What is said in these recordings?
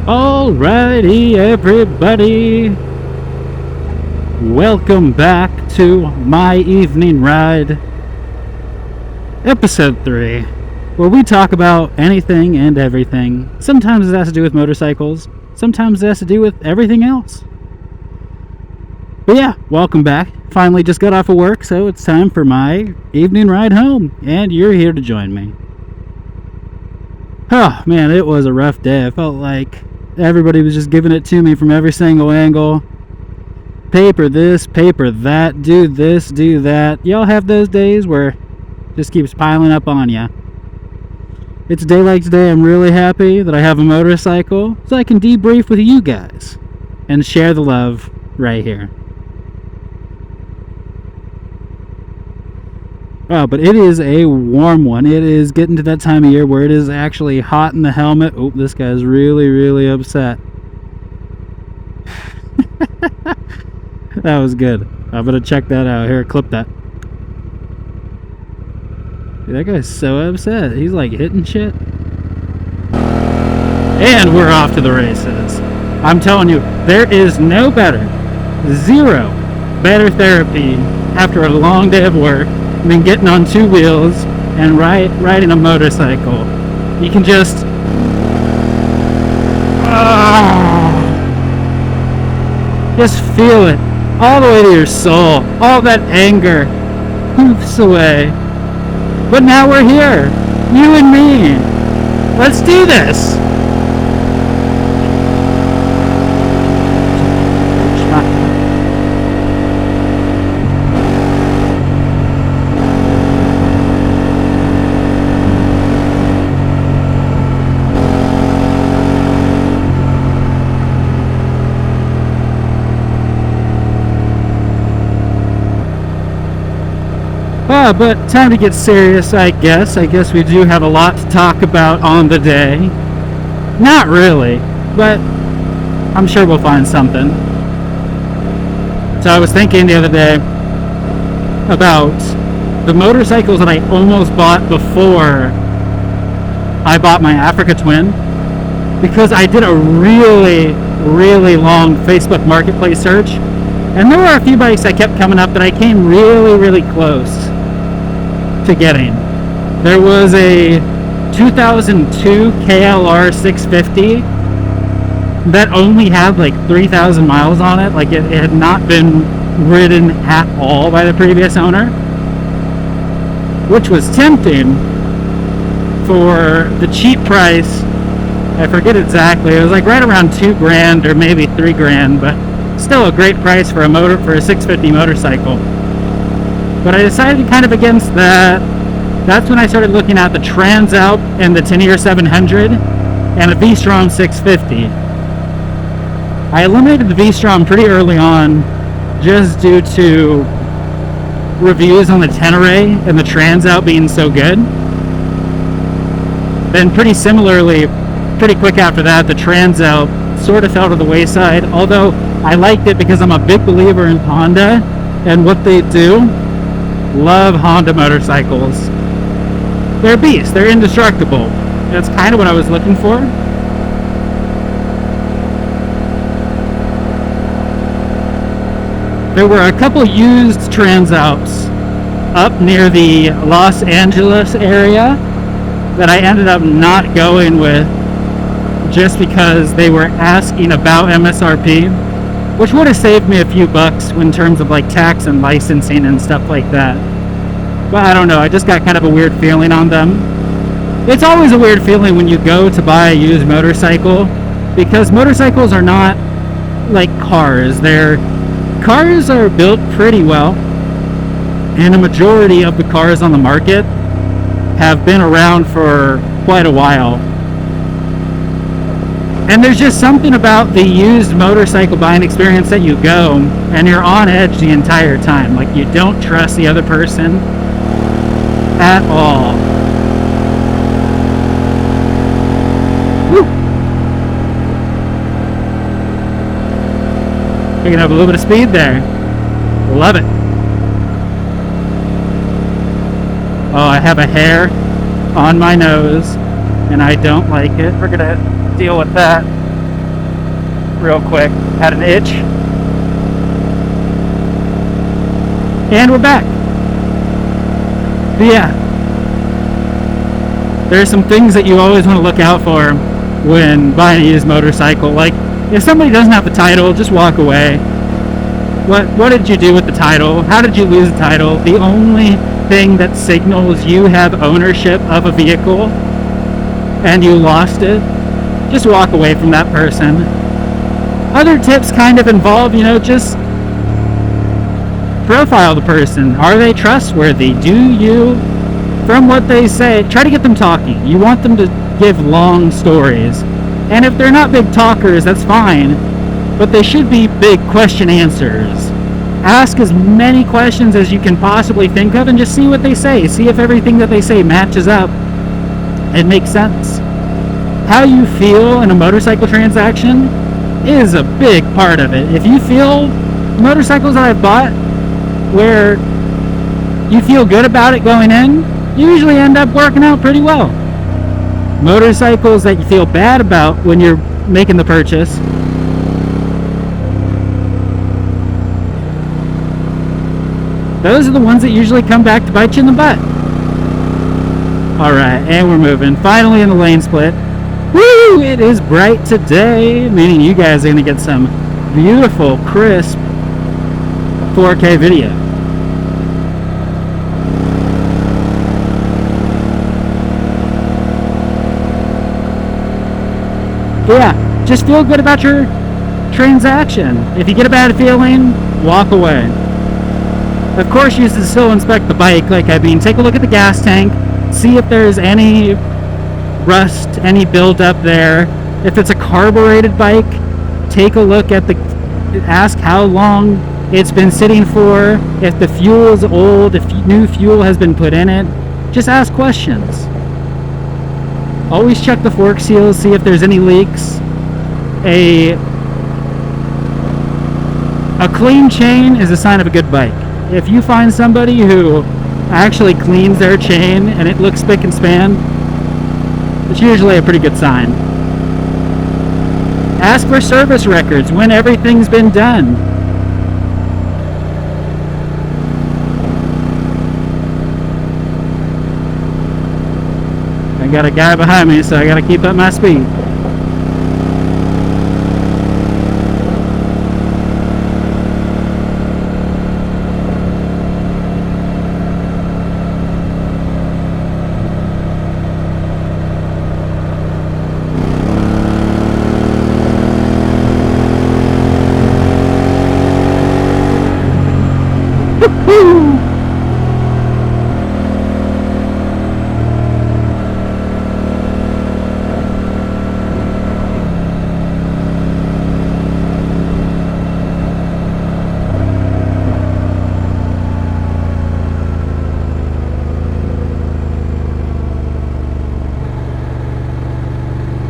Alrighty, everybody. Welcome back to My Evening Ride, Episode 3, where we talk about anything and everything. Sometimes it has to do with motorcycles, sometimes it has to do with everything else. But yeah, welcome back. Finally just got off of work, so it's time for my evening ride home, and you're here to join me. Oh man, it was a rough day. I felt like everybody was just giving it to me from every single angle. Paper this, paper that, do this, do that. Y'all have those days where it just keeps piling up on you. It's a day like today. I'm really happy that I have a motorcycle so I can debrief with you guys and share the love right here. Oh, but it is a warm one. It is getting to that time of year where it is actually hot in the helmet. Oh, this guy's really, really upset. That was good. I'm going to check that out. Here, clip that. Dude, that guy's so upset. He's like hitting shit. And we're off to the races. I'm telling you, there is no better, zero better therapy after a long day of work than getting on two wheels and riding a motorcycle. You can just feel it all the way to your soul. All that anger poofs away. But now we're here, you and me. Let's do this. But time to get serious, I guess. I guess we do have a lot to talk about on the day. Not really, but I'm sure we'll find something. So I was thinking the other day about the motorcycles that I almost bought before I bought my Africa Twin, because I did a really, really long Facebook Marketplace search, and there were a few bikes that kept coming up that I came really, really close to getting. There was a 2002 KLR 650 that only had like 3,000 miles on it. Like it had not been ridden at all by the previous owner, which was tempting for the cheap price. I forget exactly. It was like right around $2,000 or maybe $3,000, but still a great price for a 650 motorcycle. But I decided kind of against that. That's when I started looking at the Transalp and the Tenier 700 and the V-Strom 650. I eliminated the V-Strom pretty early on just due to reviews on the Tenere and the Transalp being so good. Then pretty similarly, pretty quick after that, the Transalp sort of fell to the wayside, although I liked it because I'm a big believer in Honda and what they do. Love Honda motorcycles. They're beasts. They're indestructible. That's kind of what I was looking for. There were a couple used Transalps up near the Los Angeles area that I ended up not going with just because they were asking about MSRP, which would have saved me a few bucks in terms of like tax and licensing and stuff like that. But I don't know, I just got kind of a weird feeling on them. It's always a weird feeling when you go to buy a used motorcycle, because motorcycles are not like cars. Cars are built pretty well, and a majority of the cars on the market have been around for quite a while. And there's just something about the used motorcycle buying experience that you go and you're on edge the entire time. Like you don't trust the other person at all. Woo. Picking up a little bit of speed there. Love it. Oh, I have a hair on my nose and I don't like it. We're gonna deal with that. real quick. Had an itch. And we're back. But yeah, there's some things that you always want to look out for when buying a used motorcycle. Like, if somebody doesn't have the title, just walk away. What did you do with the title? How did you lose the title? The only thing that signals you have ownership of a vehicle and you lost it, just walk away from that person. Other tips kind of involve, just profile the person. Are they trustworthy? Do you, from what they say, try to get them talking. You want them to give long stories. And if they're not big talkers, that's fine, but they should be big question answers. Ask as many questions as you can possibly think of and just see what they say. See if everything that they say matches up and makes sense. How you feel in a motorcycle transaction is a big part of it. If you feel motorcycles that I've bought where you feel good about it going in, you usually end up working out pretty well. Motorcycles that you feel bad about when you're making the purchase, those are the ones that usually come back to bite you in the butt. Alright, and we're moving. Finally in the lane split. Woo! It is bright today, meaning you guys are going to get some beautiful, crisp 4K video. But yeah, just feel good about your transaction. If you get a bad feeling, walk away. Of course, you should still inspect the bike. Take a look at the gas tank, see if there's any rust, any buildup there. If it's a carbureted bike, take a look at ask how long it's been sitting for, if the fuel is old, if new fuel has been put in it. Just ask questions. Always check the fork seals, see if there's any leaks. A clean chain is a sign of a good bike. If you find somebody who actually cleans their chain and it looks spick and span, it's usually a pretty good sign. Ask for service records when everything's been done. I got a guy behind me, so I gotta keep up my speed.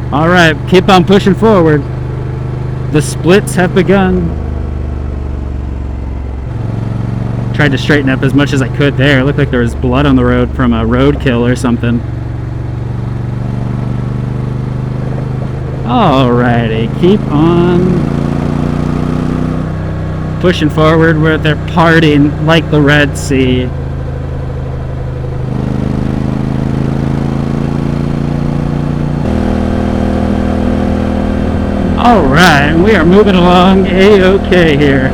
Alright, keep on pushing forward. The splits have begun. Tried to straighten up as much as I could there. It looked like there was blood on the road from a roadkill or something. Alrighty, keep on pushing forward where they're parting like the Red Sea. Alright, we are moving along A-OK here.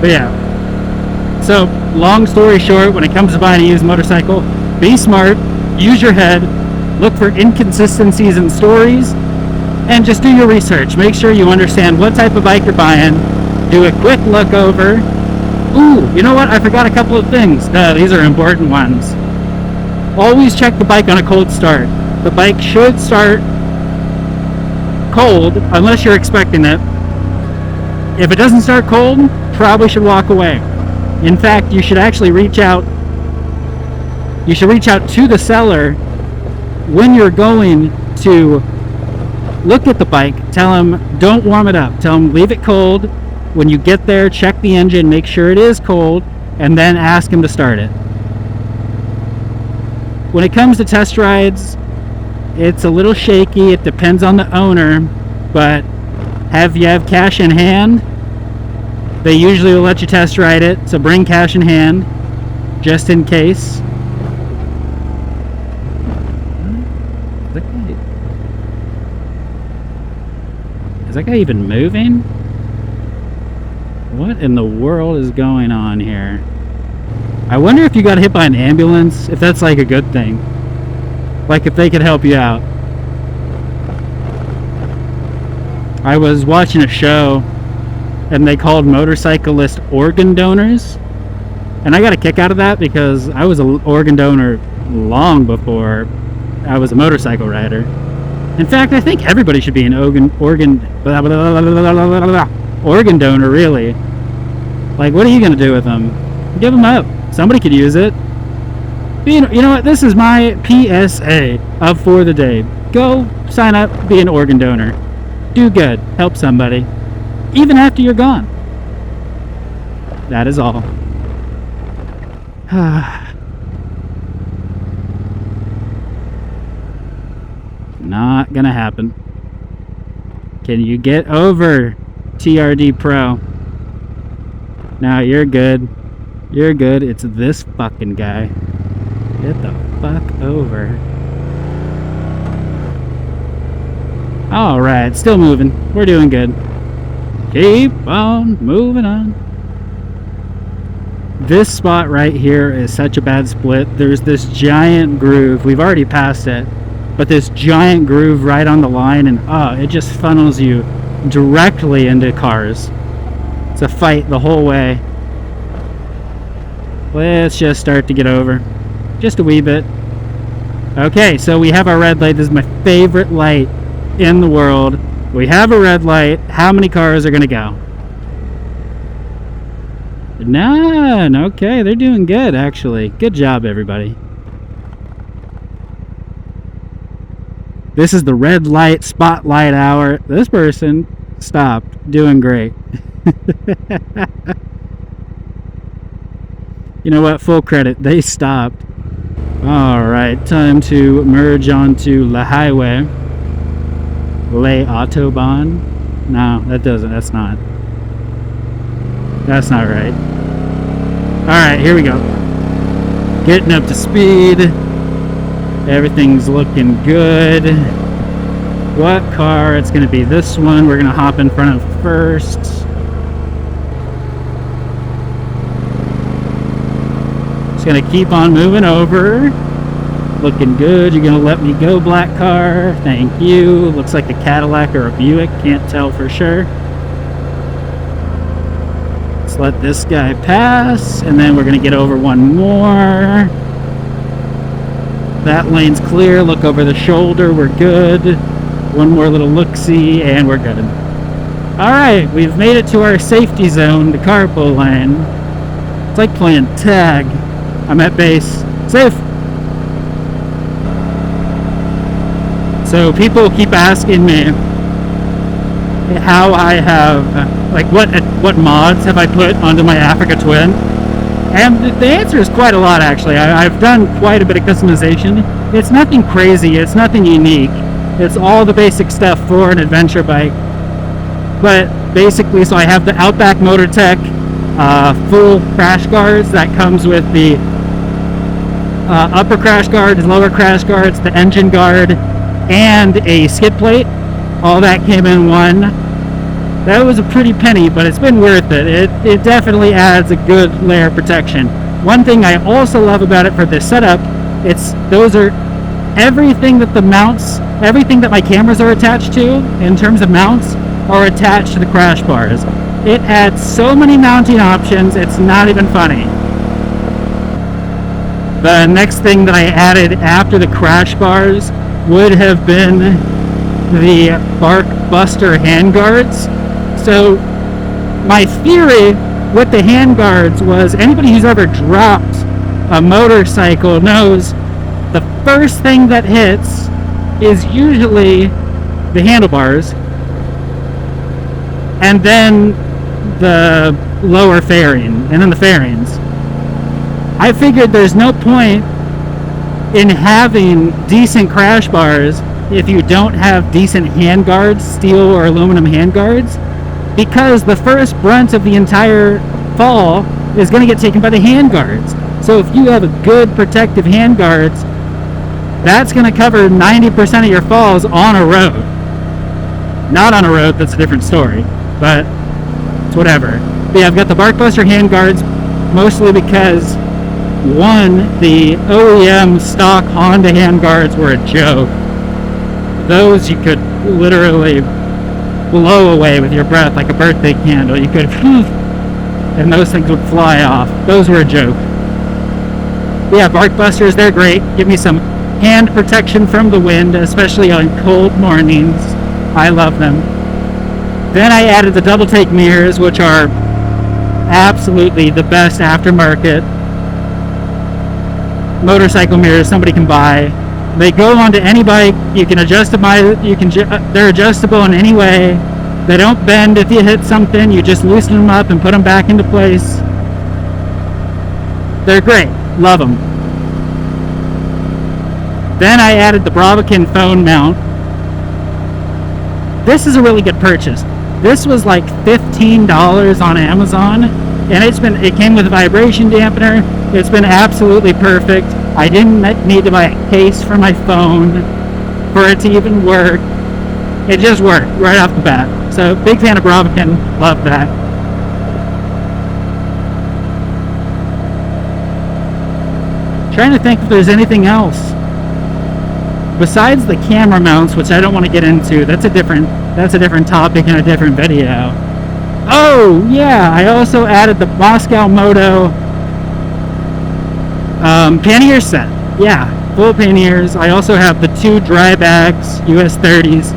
But yeah, so long story short, when it comes to buying a used motorcycle, be smart, use your head, look for inconsistencies in stories, and just do your research. Make sure you understand what type of bike you're buying. Do a quick look over. Ooh, you know what? I forgot a couple of things. These are important ones. Always check the bike on a cold start. The bike should start cold unless you're expecting it. If it doesn't start cold, probably should walk away. In fact, you should actually reach out. You should reach out to the seller when you're going to look at the bike. Tell them don't warm it up. Tell them leave it cold. When you get there, check the engine, make sure it is cold, and then ask him to start it. When it comes to test rides, It's a little shaky. It depends on the owner, but you have cash in hand, they usually will let you test ride it. So bring cash in hand, just in case. Is that guy even moving? What in the world is going on here? I wonder if you got hit by an ambulance, if that's like a good thing. Like if they could help you out. I was watching a show and they called motorcyclist organ donors. And I got a kick out of that because I was an organ donor long before I was a motorcycle rider. In fact, I think everybody should be an organ donor, really. Like, what are you going to do with them? Give them up. Somebody could use it. You know what? This is my PSA up for the day. Go sign up, be an organ donor. Do good. Help somebody. Even after you're gone. That is all. Not gonna happen. Can you get over, TRD Pro? No, you're good. You're good. It's this fucking guy. Get the fuck over. Alright, still moving. We're doing good. Keep on moving on. This spot right here is such a bad split. There's this giant groove. We've already passed it. But this giant groove right on the line, and it just funnels you directly into cars. It's a fight the whole way. Let's just start to get over. Just a wee bit. Okay, so we have our red light. This is my favorite light in the world. We have a red light. How many cars are going to go? None. Okay, they're doing good, actually. Good job, everybody. This is the red light spotlight hour. This person stopped. Doing great. You know what? Full credit. They stopped. Alright, time to merge onto the highway. Le Autobahn. No, that doesn't. That's not. That's not right. Alright, here we go. Getting up to speed. Everything's looking good. What car? It's going to be this one. We're going to hop in front of first. Just going to keep on moving over. Looking good. You're going to let me go, black car. Thank you. Looks like a Cadillac or a Buick. Can't tell for sure. Let's let this guy pass. And then we're going to get over one more. That lane's clear. Look over the shoulder. We're good. One more little look-see, and we're good. Alright, we've made it to our safety zone, the carpool lane. It's like playing tag. I'm at base. Safe! So people keep asking me how I have, like what mods have I put onto my Africa Twin? And the answer is quite a lot, actually. I've done quite a bit of customization. It's nothing crazy. It's nothing unique. It's all the basic stuff for an adventure bike. But basically, so I have the Outback Motortech full crash guards. That comes with the upper crash guard, lower crash guards, the engine guard, and a skid plate. All that came in one. That was a pretty penny, but it's been worth it. It definitely adds a good layer of protection. One thing I also love about it for this setup, those are everything that the mounts, everything that my cameras are attached to in terms of mounts are attached to the crash bars. It adds so many mounting options, it's not even funny. The next thing that I added after the crash bars would have been the Bark Buster handguards. So my theory with the handguards was anybody who's ever dropped a motorcycle knows the first thing that hits is usually the handlebars and then the lower fairing and then the fairings. I figured there's no point in having decent crash bars if you don't have decent handguards, steel or aluminum handguards, because the first brunt of the entire fall is going to get taken by the handguards. So if you have a good protective handguards, that's going to cover 90% of your falls on a road. Not on a road, that's a different story, but it's whatever. But yeah, I've got the Barkbuster handguards mostly because, one, the OEM stock Honda handguards were a joke. Those you could literally blow away with your breath like a birthday candle. You could, and those things would fly off. Those were a joke. But yeah, Barkbusters, they're great. Give me some hand protection from the wind, especially on cold mornings. I love them. Then I added the double take mirrors, which are absolutely the best aftermarket motorcycle mirrors somebody can buy. They go onto any bike. You can adjust them. They're adjustable in any way. They don't bend if you hit something. You just loosen them up and put them back into place. They're great. Love them. Then I added the Bravokin phone mount. This is a really good purchase. This was like $15 on Amazon, and it came with a vibration dampener. It's been absolutely perfect. I didn't need to buy a case for my phone for it to even work. It just worked right off the bat. So big fan of Bravokin. Love that. Trying to think if there's anything else besides the camera mounts, which I don't want to get into. That's a different topic in a different video. Oh yeah, I also added the SoCal pannier set. Yeah, full panniers. I also have the 2 dry bags US 30s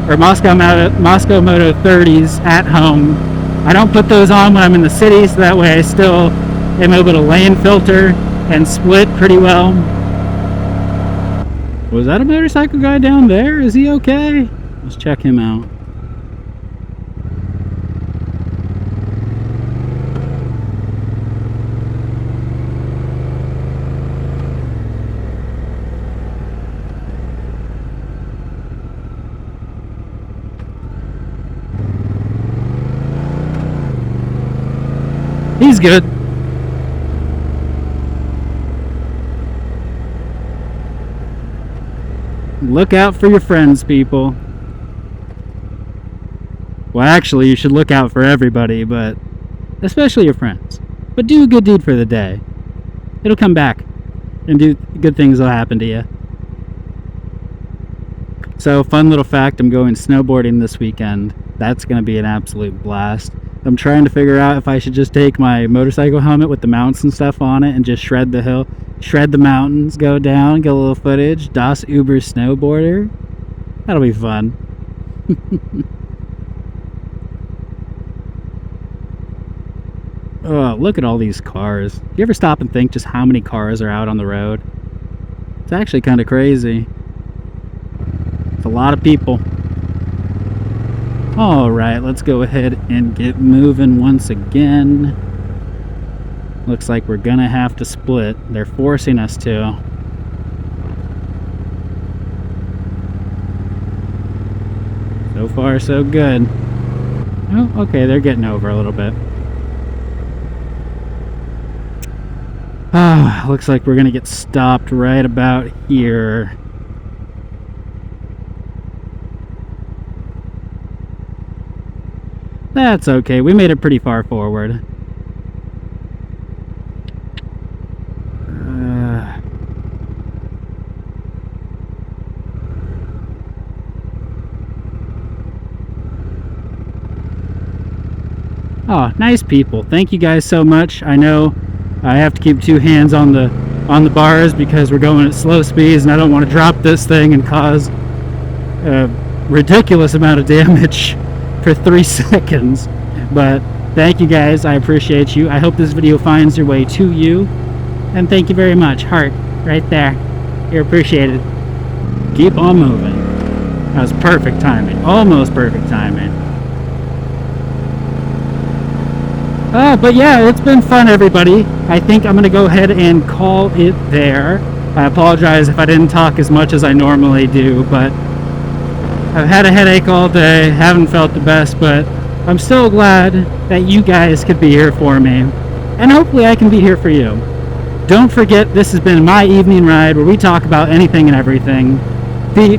or Moto 30s at home. I don't put those on when I'm in the city, so that way I still am able to lane filter and split pretty well. Was that a motorcycle guy down there? Is he okay? Let's check him out. He's good. Look out for your friends, people. Well, actually, you should look out for everybody, but especially your friends. But do a good deed for the day. It'll come back, and good things will happen to you. So, fun little fact, I'm going snowboarding this weekend. That's going to be an absolute blast. I'm trying to figure out if I should just take my motorcycle helmet with the mounts and stuff on it and just shred the hill, shred the mountains, go down, get a little footage. dasUberSnowboarder. That'll be fun. Oh, look at all these cars. Do you ever stop and think just how many cars are out on the road? It's actually kind of crazy. It's a lot of people. Alright, let's go ahead and get moving once again. Looks like we're gonna have to split. They're forcing us to. So far, so good. Oh, okay, they're getting over a little bit. Ah, looks like we're gonna get stopped right about here. That's okay, we made it pretty far forward. Oh, nice people. Thank you guys so much. I know I have to keep 2 hands on the bars because we're going at slow speeds and I don't want to drop this thing and cause a ridiculous amount of damage for 3 seconds. But thank you guys. I appreciate you. I hope this video finds your way to you. And thank you very much. Heart right there. You're appreciated. Keep on moving. That was perfect timing. Almost perfect timing. But yeah, it's been fun, everybody. I think I'm going to go ahead and call it there. I apologize if I didn't talk as much as I normally do, but I've had a headache all day, haven't felt the best, but I'm so glad that you guys could be here for me, and hopefully I can be here for you. Don't forget, this has been my evening ride where we talk about anything and everything.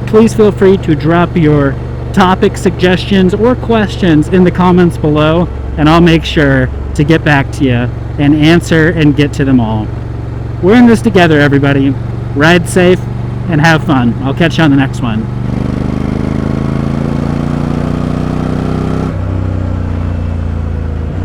Please feel free to drop your topic suggestions or questions in the comments below, and I'll make sure to get back to you and answer and get to them all. We're in this together, everybody. Ride safe and have fun. I'll catch you on the next one.